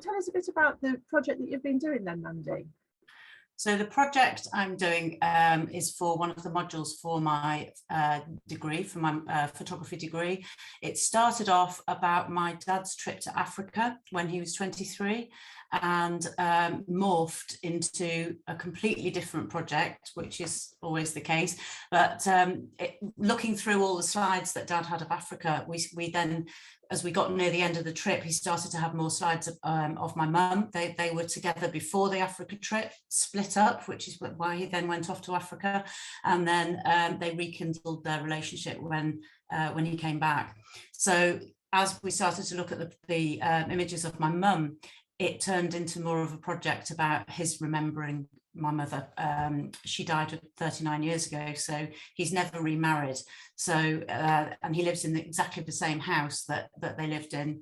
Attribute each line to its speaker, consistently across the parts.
Speaker 1: tell us a bit about the project that you've been doing then, Mandy.
Speaker 2: So the project I'm doing is for one of the modules for my degree, for my photography degree. It started off about my dad's trip to Africa when he was 23 and morphed into a completely different project, which is always the case. But looking through all the slides that Dad had of Africa, we then, as we got near the end of the trip, he started to have more slides of my mum. They were together before the Africa trip, split up, which is why he then went off to Africa. And then they rekindled their relationship when he came back. So as we started to look at the images of my mum, it turned into more of a project about his remembering my mother. She died 39 years ago, so he's never remarried. So, and he lives in exactly the same house that they lived in.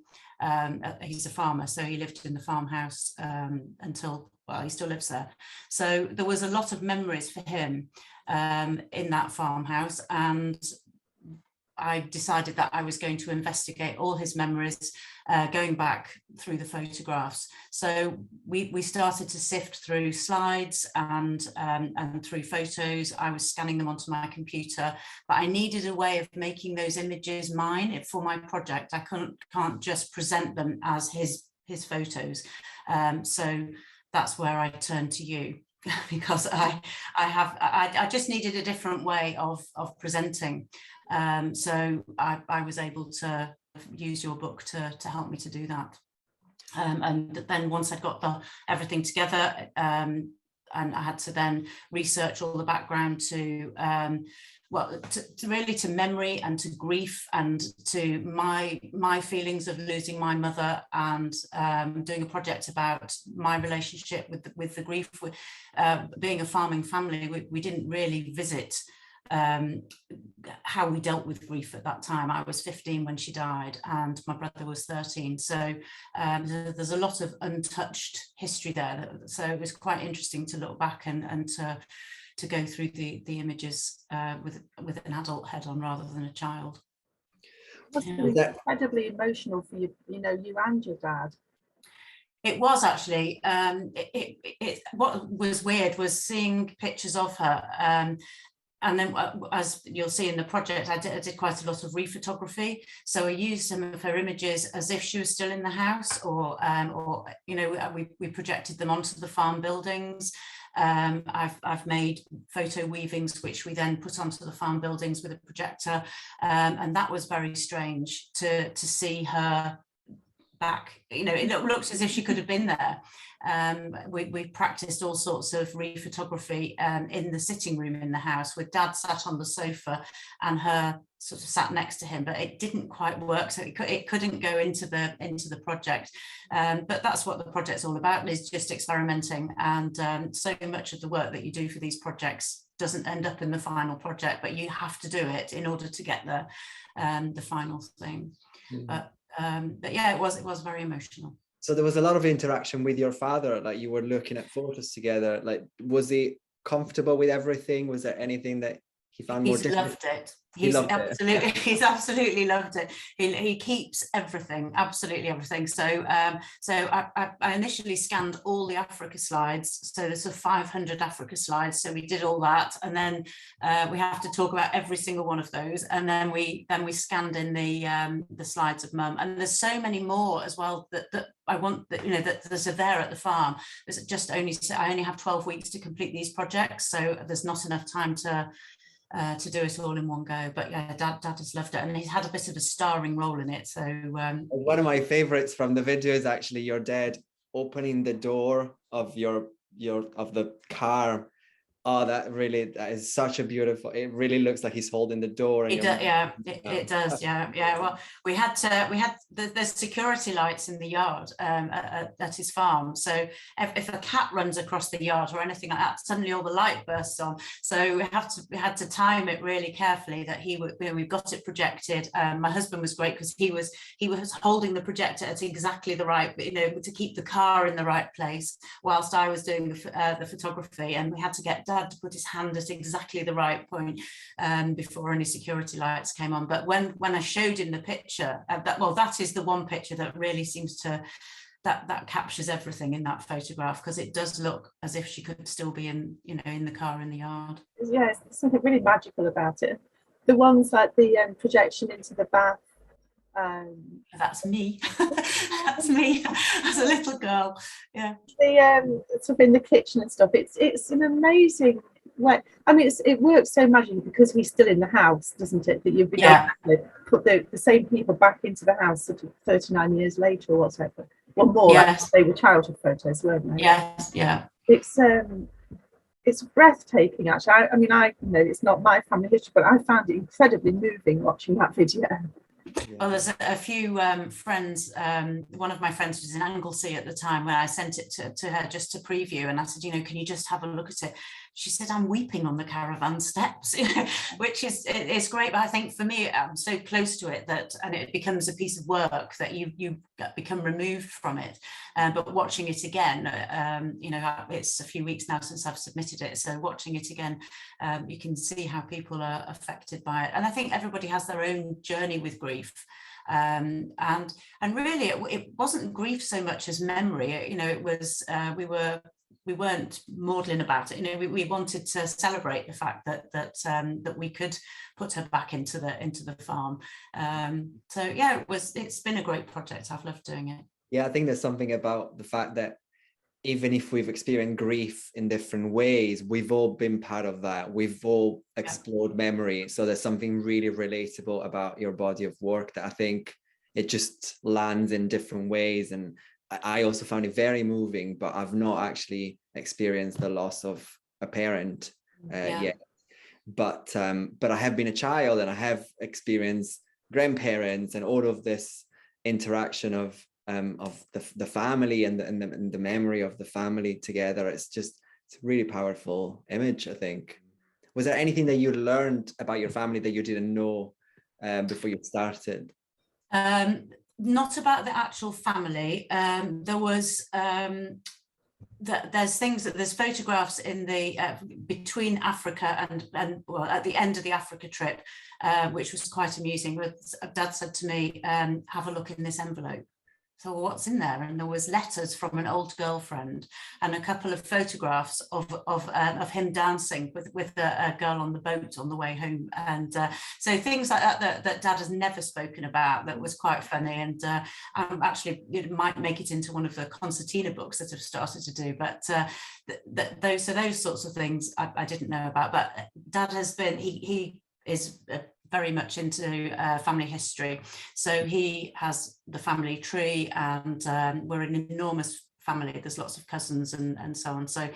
Speaker 2: He's a farmer, so he lived in the farmhouse until, well, he still lives there. So there was a lot of memories for him in that farmhouse, and I decided that I was going to investigate all his memories, going back through the photographs. So we started to sift through slides and through photos. I was scanning them onto my computer, but I needed a way of making those images mine for my project. I can't just present them as his photos. So that's where I turned to you. Because I just needed a different way of presenting. So I was able to use your book to help me to do that. And then once I'd got everything together, and I had to then research all the background to really to memory and to grief and to my feelings of losing my mother, and doing a project about my relationship with the grief. Being a farming family, we didn't really visit how we dealt with grief at that time. I was 15 when she died and my brother was 13. So there's a lot of untouched history there. So it was quite interesting to look back and to go through the images with an adult head on rather than a child.
Speaker 1: Was that incredibly emotional for you, you and your dad?
Speaker 2: It was actually. What was weird was seeing pictures of her. And then, as you'll see in the project, I did quite a lot of rephotography. So I used some of her images as if she was still in the house, or we projected them onto the farm buildings. I've made photo weavings, which we then put onto the farm buildings with a projector, and that was very strange to see her back. It looked as if she could have been there. We practiced all sorts of rephotography in the sitting room in the house, with Dad sat on the sofa and her sort of sat next to him, but it didn't quite work, so it couldn't go into the project. But that's what the project's all about, is just experimenting. And so much of the work that you do for these projects doesn't end up in the final project, but you have to do it in order to get the final thing. Mm-hmm. But yeah, it was very emotional.
Speaker 3: So there was a lot of interaction with your father, like you were looking at photos together. Like, was he comfortable with everything? Was there anything that he found more difficult?
Speaker 2: Loved it. He's absolutely loved it. He keeps everything, absolutely everything. So I initially scanned all the Africa slides. So there's 500 Africa slides. So we did all that, and then we have to talk about every single one of those. And then we scanned in the slides of Mum. And there's so many more as well that I want, that there's there at the farm. There's I only have 12 weeks to complete these projects, so there's not enough time to do it all in one go. But yeah, Dad has loved it, and he's had a bit of a starring role in it. So
Speaker 3: one of my favorites from the video is actually your dad opening the door of the car. Oh, that is such a beautiful. It really looks like he's holding the door.
Speaker 2: It does, yeah. Well, we had the security lights in the yard at his farm. So if a cat runs across the yard or anything like that, suddenly all the light bursts on. So we had to time it really carefully that he would. We've got it projected. My husband was great because he was holding the projector at exactly the right, to keep the car in the right place, whilst I was doing the photography, and we had to get Dad to put his hand at exactly the right point before any security lights came on. But when I showed him the picture, that is the one picture that really seems to that captures everything in that photograph, because it does look as if she could still be in, you know, in the car in the yard.
Speaker 1: Yes, there's something really magical about it. The ones like the projection into the bath.
Speaker 2: That's me. That's me as a little girl. Yeah.
Speaker 1: The sort of in the kitchen and stuff. It's an amazing way. I mean, it works so magically because he's still in the house, doesn't it? That you've been able to put the same people back into the house sort of 39 years later or whatever. Well, more.
Speaker 2: Yes.
Speaker 1: Like they were childhood photos, weren't they?
Speaker 2: Yes. Yeah.
Speaker 1: It's breathtaking, actually. I mean, you know, it's not my family history, but I found it incredibly moving watching that video.
Speaker 2: Well, there's a few friends. One of my friends was in Anglesey at the time when I sent it to her just to preview, and I said, you know, can you just have a look at it? She said, I'm weeping on the caravan steps, which is, it's great. But I think for me, I'm so close to it and it becomes a piece of work that you become removed from it. But watching it again, you know, it's a few weeks now since I've submitted it. So watching it again, you can see how people are affected by it. And I think everybody has their own journey with grief. And really, it wasn't grief so much as memory. You know, it was we weren't maudlin about it. You know, we wanted to celebrate the fact that we could put her back into the farm. So yeah, it's been a great project. I've loved doing it.
Speaker 3: Yeah, I think there's something about the fact that even if we've experienced grief in different ways, we've all been part of that. We've all explored memory. So there's something really relatable about your body of work that I think it just lands in different ways. And I also found it very moving, but I've not actually experienced the loss of a parent yet. But I have been a child, and I have experienced grandparents and all of this interaction of the family and the memory of the family together. It's a really powerful image, I think. Was there anything that you learned about your family that you didn't know before you started?
Speaker 2: Not about the actual family. There was there's photographs in the between Africa and well, at the end of the Africa trip, which was quite amusing. Dad said to me, have a look in this envelope. So what's in there? And there was letters from an old girlfriend and a couple of photographs of him dancing with a girl on the boat on the way home. And so things like that Dad has never spoken about, that was quite funny. And actually it might make it into one of the concertina books that I've started to do. But those sorts of things I didn't know about. But Dad has been, he is very much into family history. So he has the family tree, and we're an enormous family. There's lots of cousins and so on. So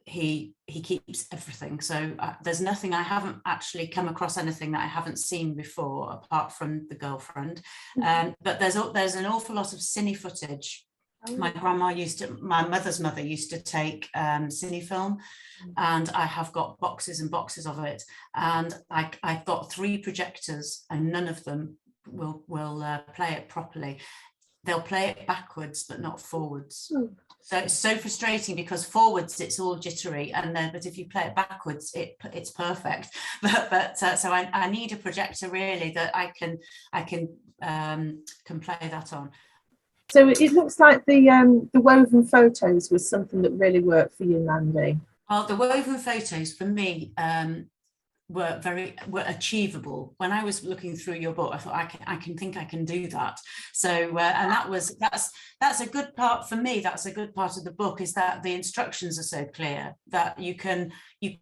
Speaker 2: he keeps everything. So there's nothing, I haven't actually come across anything that I haven't seen before, apart from the girlfriend. But there's an awful lot of cine footage. My mother's mother used to take cine film, and I have got boxes and boxes of it. And I've got 3 projectors, and none of them will play it properly. They'll play it backwards, but not forwards. So it's so frustrating, because forwards it's all jittery, and then but if you play it backwards, it's perfect. But so I need a projector really that I can play that on.
Speaker 1: So it looks like the woven photos was something that really worked for you, Mandy.
Speaker 2: Well, the woven photos for me were achievable. When I was looking through your book, I thought I can do that. So and that's a good part for me. That's a good part of the book, is that the instructions are so clear that you can you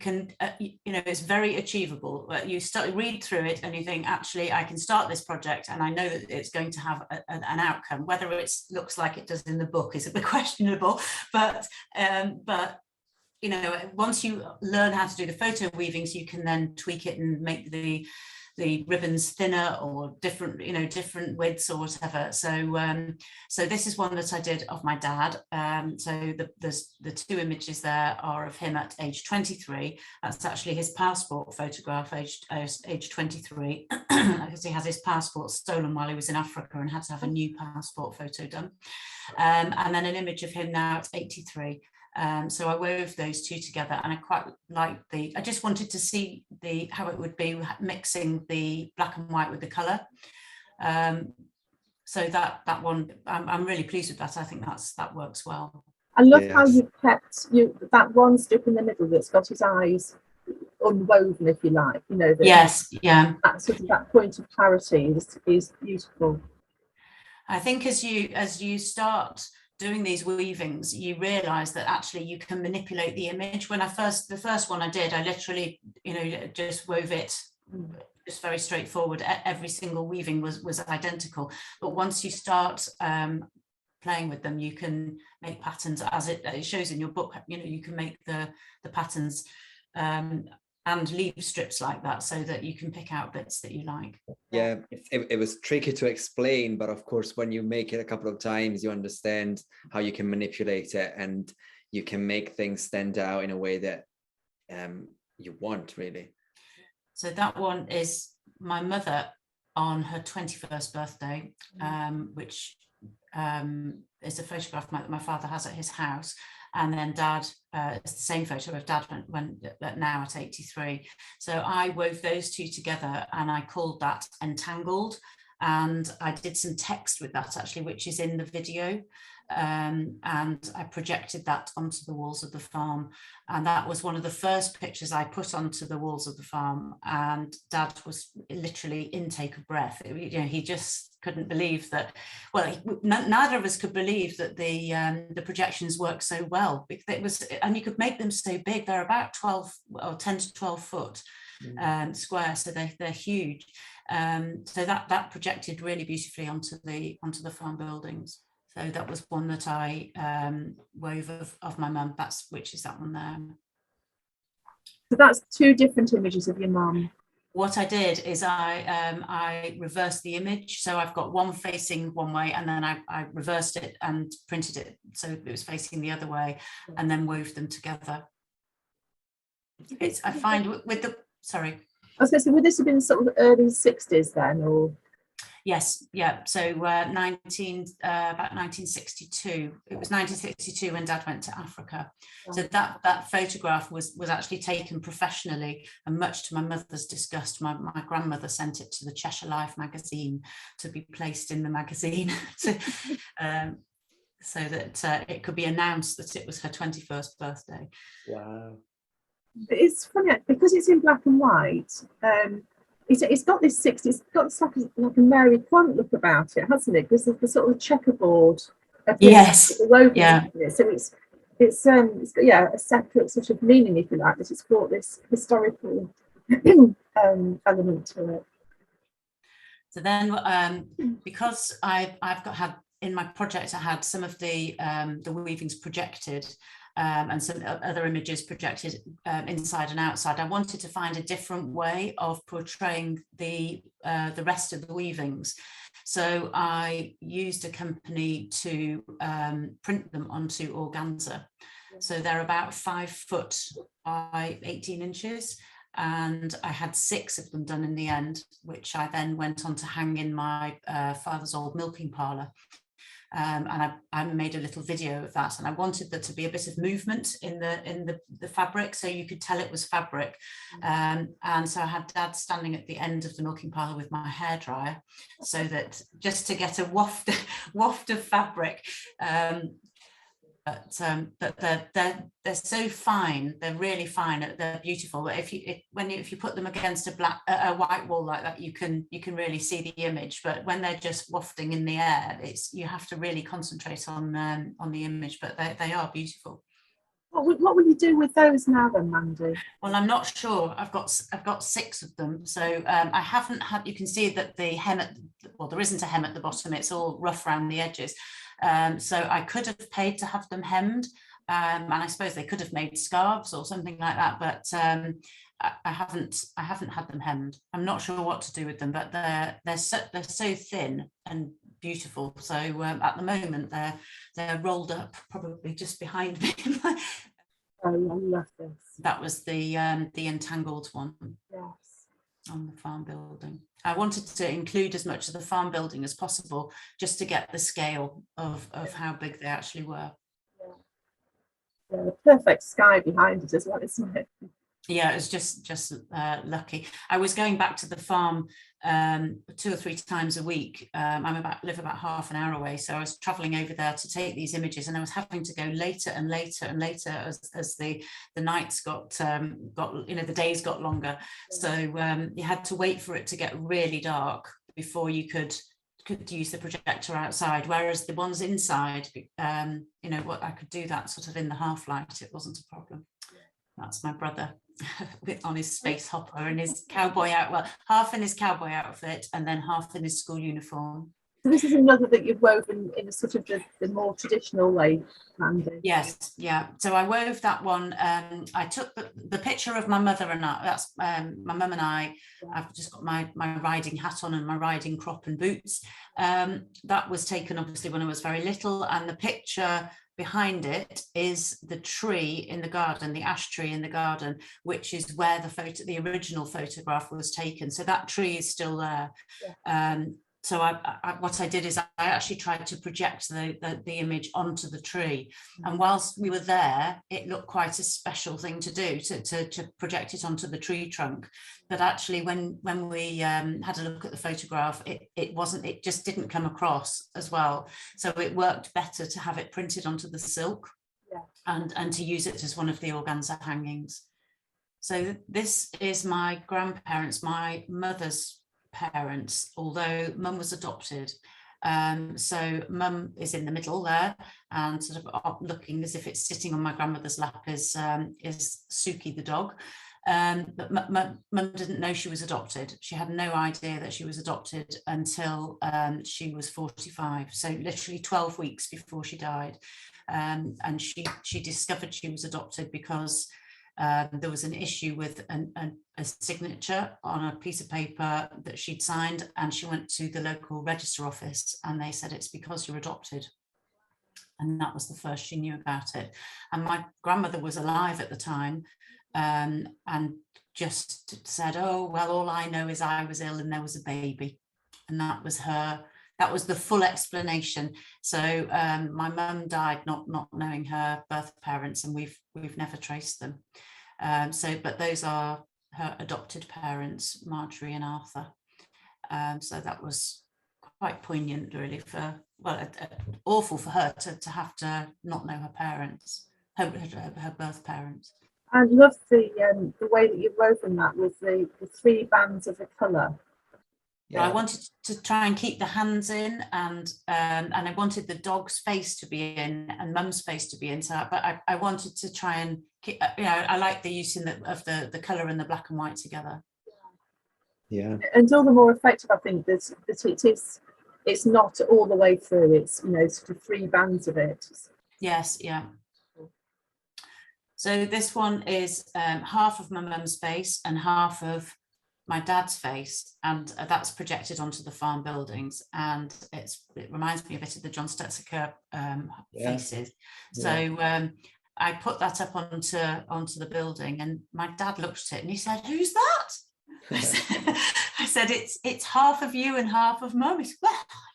Speaker 2: know, it's very achievable. You read through it and you think, actually I can start this project and I know that it's going to have an outcome. Whether it looks like it does in the book is a bit questionable, but you know, once you learn how to do the photo weavings, you can then tweak it and make the ribbons thinner or different, you know, different widths or whatever. So this is one that I did of my dad. So the 2 images there are of him at age 23. That's actually his passport photograph, age 23, because he has his passport stolen while he was in Africa and had to have a new passport photo done. And then an image of him now at 83. So I wove those 2 together, and I quite like I just wanted to see how it would be mixing the black and white with the colour. So that one, I'm really pleased with that. I think that works well.
Speaker 1: I love how
Speaker 3: Yes.
Speaker 1: you've kept that one stuck in the middle that's got his eyes unwoven, if you like. You know,
Speaker 2: Yes, yeah.
Speaker 1: that sort of that point of clarity is beautiful.
Speaker 2: I think as you start doing these weavings, you realize that actually you can manipulate the image. When the first one I did, I literally, just wove it just very straightforward. Every single weaving was identical. But once you start playing with them, you can make patterns, as it shows in your book. You can make the patterns and leave strips like that, so that you can pick out bits that you like.
Speaker 3: Yeah, it was tricky to explain, but of course, when you make it a couple of times, you understand how you can manipulate it, and you can make things stand out in a way that you want, really.
Speaker 2: So that one is my mother on her 21st birthday, which is a photograph that my father has at his house. And then Dad, it's the same photo of Dad when now at 83. So I wove those two together, and I called that Entangled. And I did some text with that, actually, which is in the video. And I projected that onto the walls of the farm. And that was one of the first pictures I put onto the walls of the farm. And Dad was literally intake of breath. He just couldn't believe that. Well, neither of us could believe that the projections worked so well. It was, and you could make them so big. They're about 10 to 12 foot square, so they're huge. So that projected really beautifully onto the farm buildings. So that was one that I wove of my mum. Which is that one there.
Speaker 1: So that's two different images of your mum.
Speaker 2: What I did is I reversed the image. So I've got one facing one way, and then I reversed it and printed it so it was facing the other way, and then wove them together. I find with the, sorry.
Speaker 1: I was going to say, would this have been sort of early 60s then, or?
Speaker 2: Yes, yeah. So about 1962. It was 1962 when Dad went to Africa. So that photograph was actually taken professionally, and much to my mother's disgust, my grandmother sent it to the Cheshire Life magazine to be placed in the magazine, so that it could be announced that it was her 21st birthday.
Speaker 3: Wow.
Speaker 1: It's funny because it's in black and white. It's got this 60s, it's got like a Mary Quant look about it, hasn't it? Because of the sort of checkerboard.
Speaker 2: Yes.
Speaker 1: Yeah. So it's got a separate sort of meaning, if you like, that it's brought this historical element to it.
Speaker 2: So then, because I've had in my project, I had some of the weavings projected. And some other images projected inside and outside. I wanted to find a different way of portraying the rest of the weavings. So I used a company to print them onto organza. So they're about 5 foot by 18 inches. And I had 6 of them done in the end, which I then went on to hang in my father's old milking parlour. And I made a little video of that, and I wanted there to be a bit of movement in the fabric, so you could tell it was fabric. And so I had Dad standing at the end of the milking parlour with my hairdryer, so that just to get a waft of fabric. But they're so fine. They're really fine. They're beautiful. But if you put them against a white wall like that, you can really see the image. But when they're just wafting in the air, you have to really concentrate on the image. But they are beautiful.
Speaker 1: What will you do with those now then, Mandy? Well,
Speaker 2: I'm not sure. I've got 6 of them. So I haven't had. You can see that the hem there isn't a hem at the bottom. It's all rough around the edges. So I could have paid to have them hemmed, and I suppose they could have made scarves or something like that, but I haven't had them hemmed. I'm not sure what to do with them, but they're so thin and beautiful. So at the moment they're rolled up probably just behind me.
Speaker 1: Oh, I love this.
Speaker 2: That was the entangled one.
Speaker 1: Yes.
Speaker 2: On the farm building. I wanted to include as much of the farm building as possible, just to get the scale of how big they actually were.
Speaker 1: Yeah, the perfect sky behind it as well, isn't it?
Speaker 2: Yeah, it was just lucky. I was going back to the farm 2 or 3 times a week. Live about half an hour away, so I was traveling over there to take these images, and I was having to go later and later and later as the nights got the days got longer. So you had to wait for it to get really dark before you could use the projector outside, whereas the ones inside, what I could do that sort of in the half light. It wasn't a problem. That's my brother on his space hopper and his cowboy half in his cowboy outfit and then half in his school uniform.
Speaker 1: So this is another that you've woven in a sort of the more traditional way, Mandy.
Speaker 2: Yes, yeah. So I wove that one. I took the picture of my mother and I. That's my mum and I. I've just got my riding hat on and my riding crop and boots. That was taken obviously when I was very little, and the picture behind it is the tree in the garden, the ash tree in the garden, which is where the original photograph was taken. So that tree is still there. Yeah. So what I did is I actually tried to project the image onto the tree, and whilst we were there, it looked quite a special thing to do to project it onto the tree trunk. But actually, when we had a look at the photograph, it just didn't come across as well. So it worked better to have it printed onto the silk, and to use it as one of the organza hangings. So this is my grandparents, my mother's parents, although mum was adopted. So mum is in the middle there, and sort of looking as if it's sitting on my grandmother's lap is Suki the dog. But mum didn't know she was adopted. She had no idea that she was adopted until she was 45, so literally 12 weeks before she died. And she discovered she was adopted because there was an issue with a signature on a piece of paper that she'd signed, and she went to the local register office and they said, it's because you're adopted. And that was the first she knew about it. And my grandmother was alive at the time, and just said, oh, well, all I know is I was ill and there was a baby. And that was the full explanation. So my mum died not knowing her birth parents, and we've never traced them. But those are her adopted parents, Marjorie and Arthur. So that was quite poignant, really, awful for her to have to not know her parents, her birth parents.
Speaker 1: I love the way that you've woven that with the 3 bands of the colour.
Speaker 2: Yeah. I wanted to try and keep the hands in, and I wanted the dog's face to be in and mum's face to be in. So, but I wanted to try and keep, I like the use of the colour and the black and white together.
Speaker 3: Yeah.
Speaker 1: And all the more effective, I think, that it's not all the way through. It's sort of 3 bands of it.
Speaker 2: Yes, yeah. So this one is half of my mum's face and half of my dad's face, and that's projected onto the farm buildings, and it reminds me a bit of the John Stetzer faces. So I put that up onto the building, and my dad looked at it and he said, "Who's that?" I said, it's half of you and half of mum. He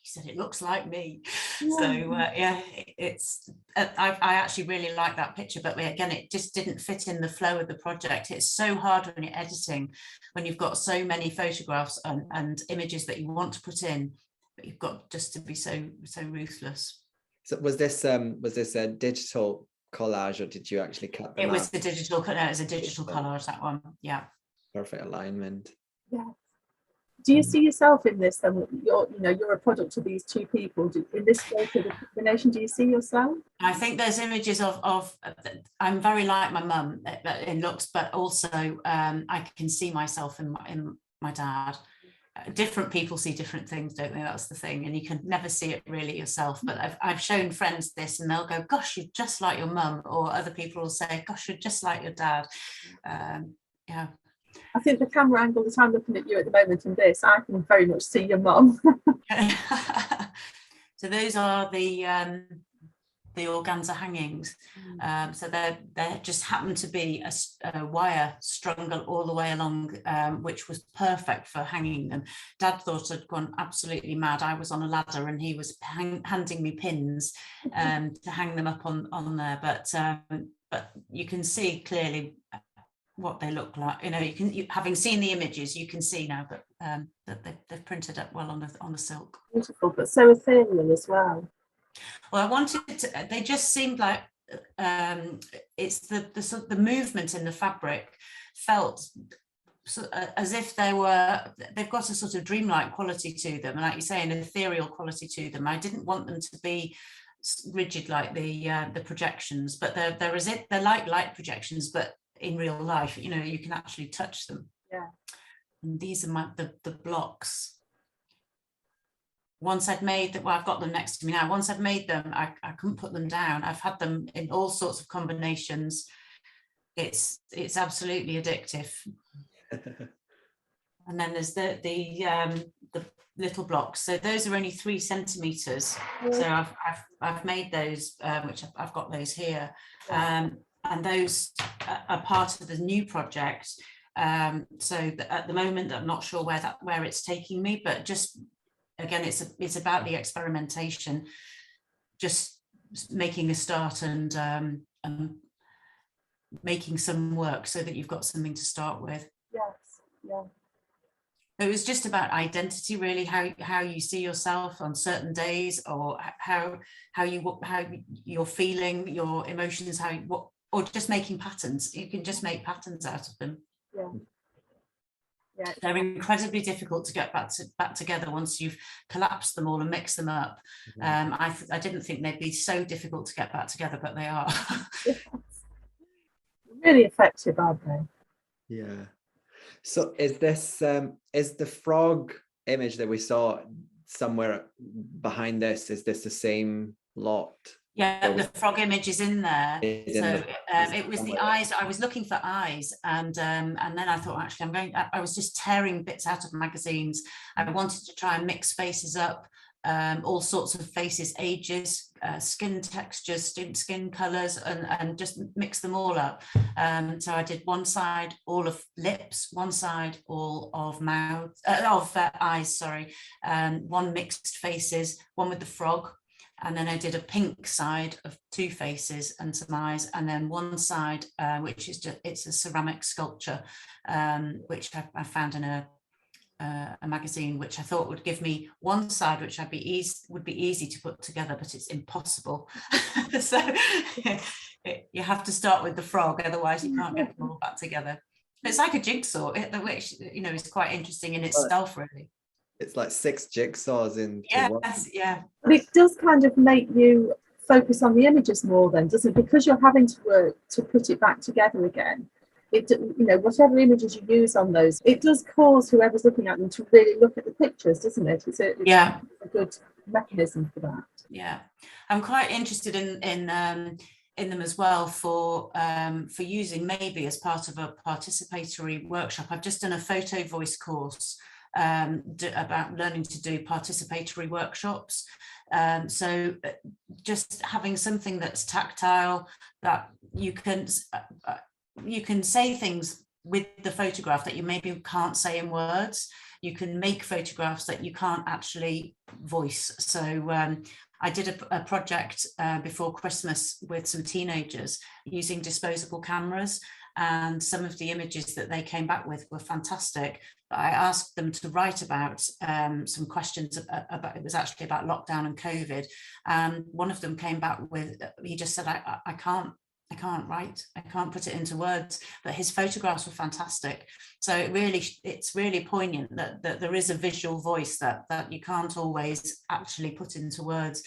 Speaker 2: said, it looks like me. Yeah. So it's I actually really like that picture, but again, it just didn't fit in the flow of the project. It's so hard when you're editing, when you've got so many photographs and images that you want to put in, but you've got just to be so ruthless.
Speaker 3: So was this a digital collage, or did you actually cut them?
Speaker 2: It was a digital collage, that one. Yeah.
Speaker 3: Perfect alignment.
Speaker 1: Yeah. Do you see yourself in this? Then you're a product of these 2 people. In this photo, the combination, do you see yourself?
Speaker 2: I think there's images of I'm very like my mum in looks, but also I can see myself in my dad. Different people see different things, don't they? That's the thing, and you can never see it really yourself. But I've shown friends this, and they'll go, "Gosh, you're just like your mum," or other people will say, "Gosh, you're just like your dad." Yeah.
Speaker 1: I think the camera angle that I'm looking at you at the moment in this, I can very much see your mum.
Speaker 2: So those are the organza hangings. So there just happened to be a wire strung all the way along, which was perfect for hanging them. Dad thought I'd gone absolutely mad. I was on a ladder and he was handing me pins to hang them up on there. But you can see clearly what they look like. You know, having seen the images, you can see now that they've printed up well on the silk.
Speaker 1: Beautiful, but so ethereal as well.
Speaker 2: Well, I wanted to, they just seemed like, it's the sort of the movement in the fabric felt as if they've got a sort of dreamlike quality to them, and like you say, an ethereal quality to them. I didn't want them to be rigid like the projections, but they're like light projections, but in real life, you know, you can actually touch them.
Speaker 1: Yeah.
Speaker 2: And these are the blocks. Once I'd made that, well, I've got them next to me now. Once I've made them, I couldn't put them down. I've had them in all sorts of combinations. It's absolutely addictive. And then there's the little blocks. So those are only 3 centimeters. So I've made those, which I've got those here. And those are part of the new project. So at the moment, I'm not sure where it's taking me, but just again, it's about the experimentation, just making a start and making some work so that you've got something to start with.
Speaker 1: Yes, yeah.
Speaker 2: It was just about identity, really, how you see yourself on certain days, or how you're feeling, your emotions, or just making patterns. You can just make patterns out of them.
Speaker 1: Yeah. Yeah.
Speaker 2: They're incredibly difficult to get back together once you've collapsed them all and mixed them up. I didn't think they'd be so difficult to get back together, but they are.
Speaker 1: Yes. Really effective, aren't they?
Speaker 3: Yeah. So is this is the frog image that we saw somewhere behind this, is this the same lot?
Speaker 2: Yeah, the frog image is in there. So it was the eyes. I was looking for eyes, and then I thought, actually, I was just tearing bits out of magazines. I wanted to try and mix faces up, all sorts of faces, ages, skin textures, skin colors, and just mix them all up. So I did one side all of lips, one side all of mouth, eyes, sorry, one mixed faces, one with the frog. And then I did a pink side of 2 faces and some eyes, and then one side, which is it's a ceramic sculpture, which I found in a magazine, which I thought would give me one side, which would be easy to put together, but it's impossible. So you have to start with the frog, otherwise you can't get them all back together. It's like a jigsaw, which, you know, is quite interesting in itself, really.
Speaker 3: It's like 6 jigsaws in.
Speaker 2: Yes, yeah.
Speaker 1: But it does kind of make you focus on the images more then, doesn't it? Because you're having to work to put it back together again. It, you know, whatever images you use on those, it does cause whoever's looking at them to really look at the pictures, doesn't it? It's a good mechanism for that.
Speaker 2: Yeah, I'm quite interested in them as well for using maybe as part of a participatory workshop. I've just done a photo voice course about learning to do participatory workshops. So just having something that's tactile, that you can say things with the photograph that you maybe can't say in words. You can make photographs that you can't actually voice. So I did a project before Christmas with some teenagers using disposable cameras, and some of the images that they came back with were fantastic. But I asked them to write about some questions about, it was actually about lockdown and COVID, and one of them came back with, he just said, I can't write, I can't put it into words, but his photographs were fantastic. So it's really poignant that there is a visual voice that you can't always actually put into words.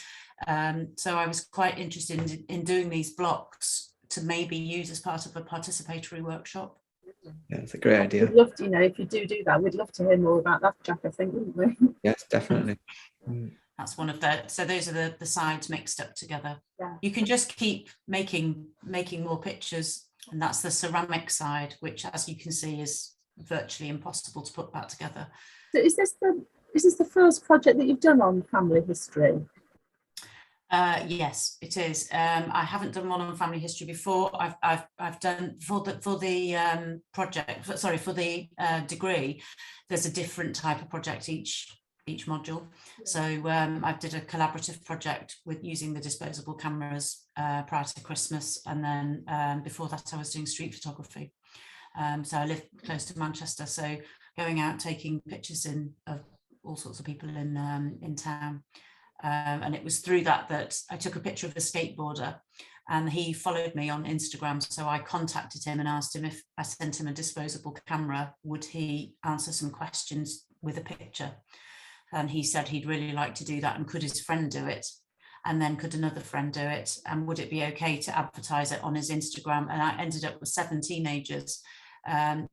Speaker 2: So I was quite interested in doing these blocks to maybe use as part of a participatory workshop.
Speaker 3: Yeah, it's a great idea.
Speaker 1: We'd love to, you know, if you do that, we'd love to hear more about that, Jack, I think, wouldn't we?
Speaker 3: Yes, definitely.
Speaker 2: That's one of so those are the sides mixed up together.
Speaker 1: Yeah.
Speaker 2: You can just keep making more pictures, and that's the ceramic side, which, as you can see, is virtually impossible to put back together.
Speaker 1: So is this the first project that you've done on family history?
Speaker 2: Yes, it is. I haven't done one on family history before. I've done for the project. Sorry, for the degree. There's a different type of project each module. So I did a collaborative project with using the disposable cameras prior to Christmas, and then before that I was doing street photography. So I live close to Manchester, so going out taking pictures of all sorts of people in town. And it was through that I took a picture of a skateboarder, and he followed me on Instagram. So I contacted him and asked him if I sent him a disposable camera, would he answer some questions with a picture? And he said he'd really like to do that, and could his friend do it? And then could another friend do it? And would it be okay to advertise it on his Instagram? And I ended up with 7 teenagers,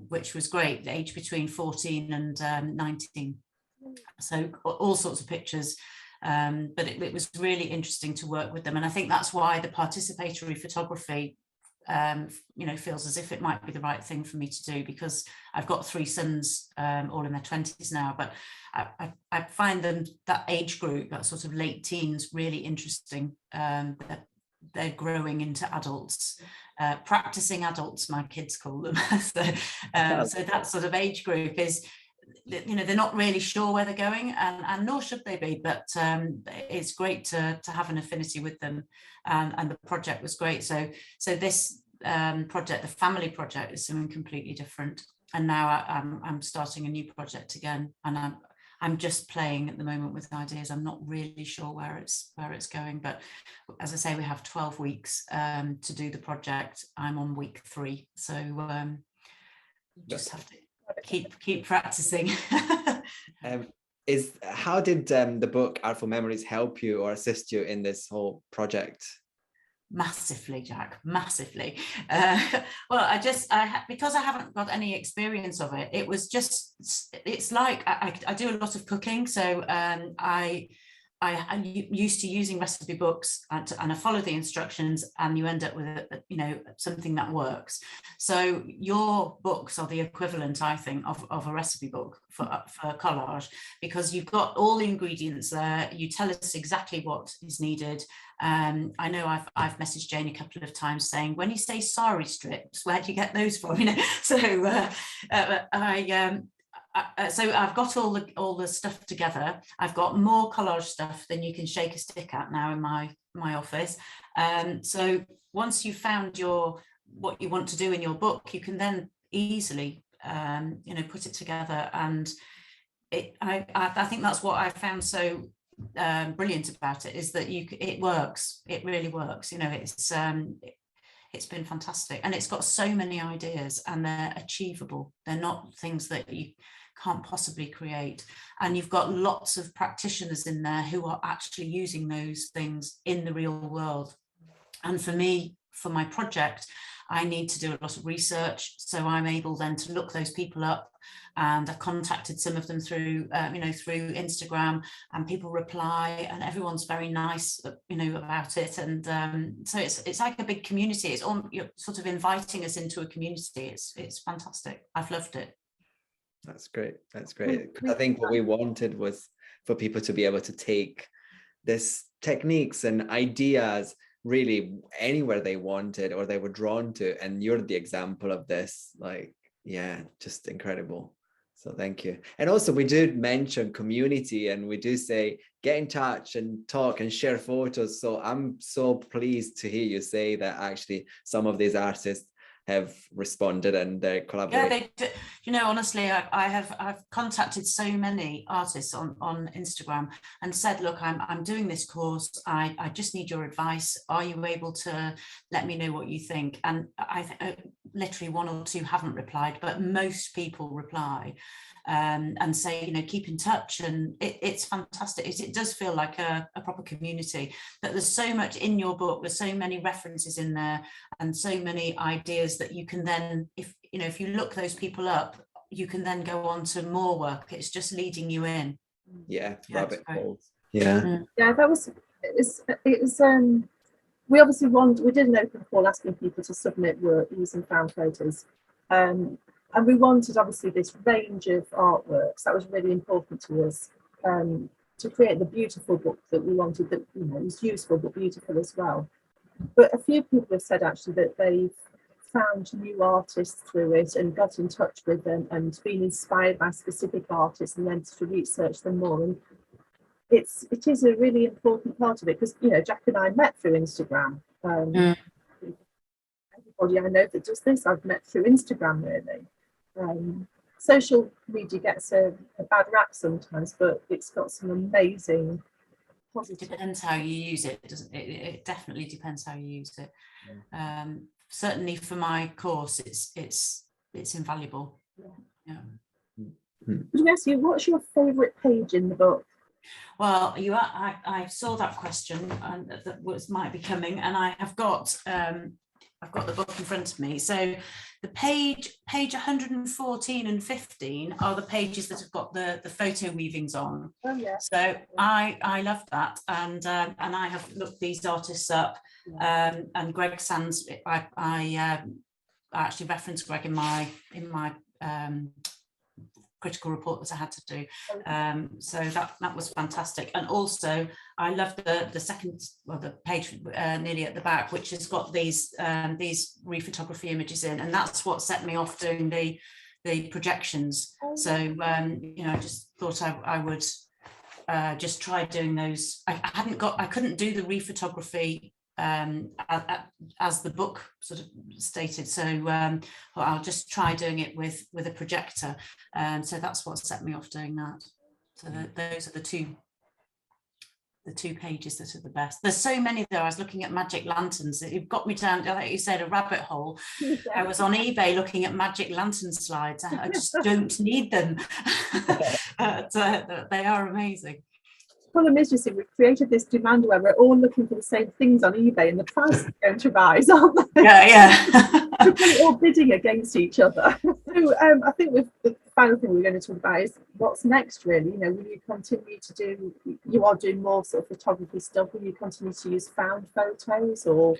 Speaker 2: which was great, age between 14 and 19. So all sorts of pictures. But it was really interesting to work with them. And I think that's why the participatory photography, feels as if it might be the right thing for me to do, because I've got 3 sons, all in their 20s now, but I find that age group, that sort of late teens, really interesting. They're growing into adults, practicing adults, my kids call them. So that sort of age group is, they're not really sure where they're going, and nor should they be, but it's great to have an affinity with them, and the project was great. So this project, the family project, is something completely different, and now I'm starting a new project again, and I'm just playing at the moment with ideas. I'm not really sure where it's going, but as I say, we have 12 weeks to do the project. I'm on week 3, so just have to keep practicing.
Speaker 3: How did the book Artful Memories help you or assist you in this whole project?
Speaker 2: Massively, Jack, massively. Well, because I haven't got any experience of it, it's like I do a lot of cooking, so I'm used to using recipe books, and I follow the instructions, and you end up with something that works. So your books are the equivalent, I think, of a recipe book for collage, because you've got all the ingredients there. You tell us exactly what is needed. I know I've messaged Jane a couple of times saying, when you say sari strips, where do you get those from? So so I've got all the stuff together. I've got more collage stuff than you can shake a stick at now in my office. So once you've found what you want to do in your book, you can then easily put it together. And I think that's what I found so brilliant about it, is that it works. It really works. It's been fantastic, and it's got so many ideas, and they're achievable. They're not things that you can't possibly create, and you've got lots of practitioners in there who are actually using those things in the real world. And for me, for my project, I need to do a lot of research, so I'm able then to look those people up, and I've contacted some of them through through Instagram, and people reply, and everyone's very nice about it. And so it's like a big community. You're sort of inviting us into a community. It's fantastic. I've loved it.
Speaker 3: That's great. I think what we wanted was for people to be able to take this techniques and ideas really anywhere they wanted or they were drawn to, and you're the example of this. Just incredible. So thank you. And also, we did mention community, and we do say get in touch and talk and share photos. So I'm so pleased to hear you say that actually some of these artists have responded and they're collaborating.
Speaker 2: Yeah, they do. Honestly, I've contacted so many artists on Instagram and said, look, I'm doing this course. I just need your advice. Are you able to let me know what you think? And I literally 1 or 2 haven't replied, but most people reply and say, keep in touch. And it's fantastic. It does feel like a proper community. But there's so much in your book. There's so many references in there, and so many ideas that you can then, if you look those people up, you can then go on to more work. It's just leading you in.
Speaker 3: Rabbit holes.
Speaker 1: That was it was we obviously we did an open call asking people to submit work using found photos, and we wanted obviously this range of artworks. That was really important to us, to create the beautiful book that we wanted, that was useful but beautiful as well. But a few people have said actually that they've found new artists through it and got in touch with them and been inspired by specific artists, and then to research them more. And it is a really important part of it, because Jack and I met through Instagram. everybody I know that does this I've met through Instagram, really. Social media gets a bad rap sometimes, but it's got some amazing positive.
Speaker 2: Depends how you use it, doesn't it? It definitely depends how you use it. Certainly for my course, it's invaluable. Yeah.
Speaker 1: Let me ask you, what's your favourite page in the book?
Speaker 2: Well, I saw that question, and that might be coming, and I have got I've got the book in front of me. So the page 114 and 15 are the pages that have got the photo weavings on.
Speaker 1: Oh yeah.
Speaker 2: So I love that, and I have looked these artists up, and Greg Sands. I actually referenced Greg in my critical report that I had to do, so that was fantastic. And also I love the second, well, the page nearly at the back, which has got these rephotography images in, and that's what set me off doing the projections. So I just thought I would just try doing those. I couldn't do the rephotography as the book sort of stated, so well, I'll just try doing it with a projector, so that's what set me off doing that. So those are the two pages that are the best. There's so many though. I was looking at magic lanterns. You've got me down, like you said, a rabbit hole. I was on eBay looking at magic lantern slides. I just don't need them. They are amazing.
Speaker 1: The problem is, you see, we've created this demand where we're all looking for the same things on eBay, and the price is going to rise, aren't they?
Speaker 2: Yeah.
Speaker 1: We're all bidding against each other. So I think the final thing we're going to talk about is what's next, really. Will you continue to do, you are doing more sort of photography stuff, will you continue to use found photos, or?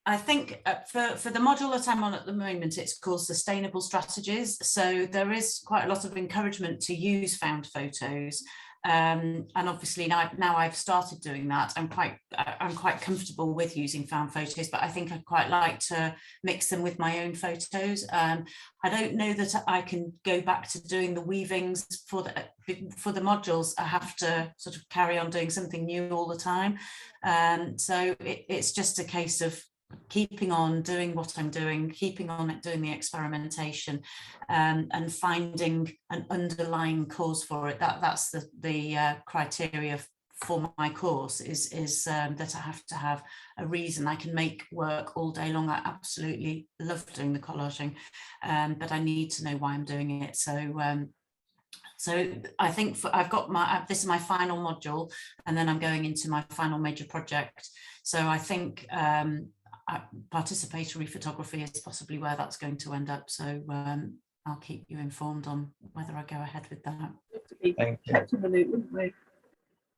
Speaker 2: I think for the module that I'm on at the moment, it's called Sustainable Strategies. So there is quite a lot of encouragement to use found photos. And obviously now I've started doing that. I'm quite comfortable with using found photos, but I think I'd quite like to mix them with my own photos. I don't know that I can go back to doing the weavings for the modules. I have to sort of carry on doing something new all the time. So it's just a case of keeping on doing what I'm doing, keeping on doing the experimentation, and finding an underlying cause for it. That's the criteria for my course is that I have to have a reason. I can make work all day long. I absolutely love doing the collaging, but I need to know why I'm doing it. So I think I've got this is my final module, and then I'm going into my final major project. So I think participatory photography is possibly where that's going to end up. So I'll keep you informed on whether I go ahead with that.
Speaker 1: Thank you. Kept in the loop, wouldn't we?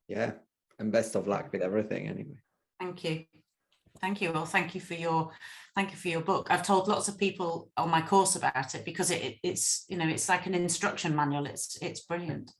Speaker 3: Yeah, and best of luck with everything anyway.
Speaker 2: Thank you. Well, thank you for your book. I've told lots of people on my course about it, because it's it's like an instruction manual. It's brilliant.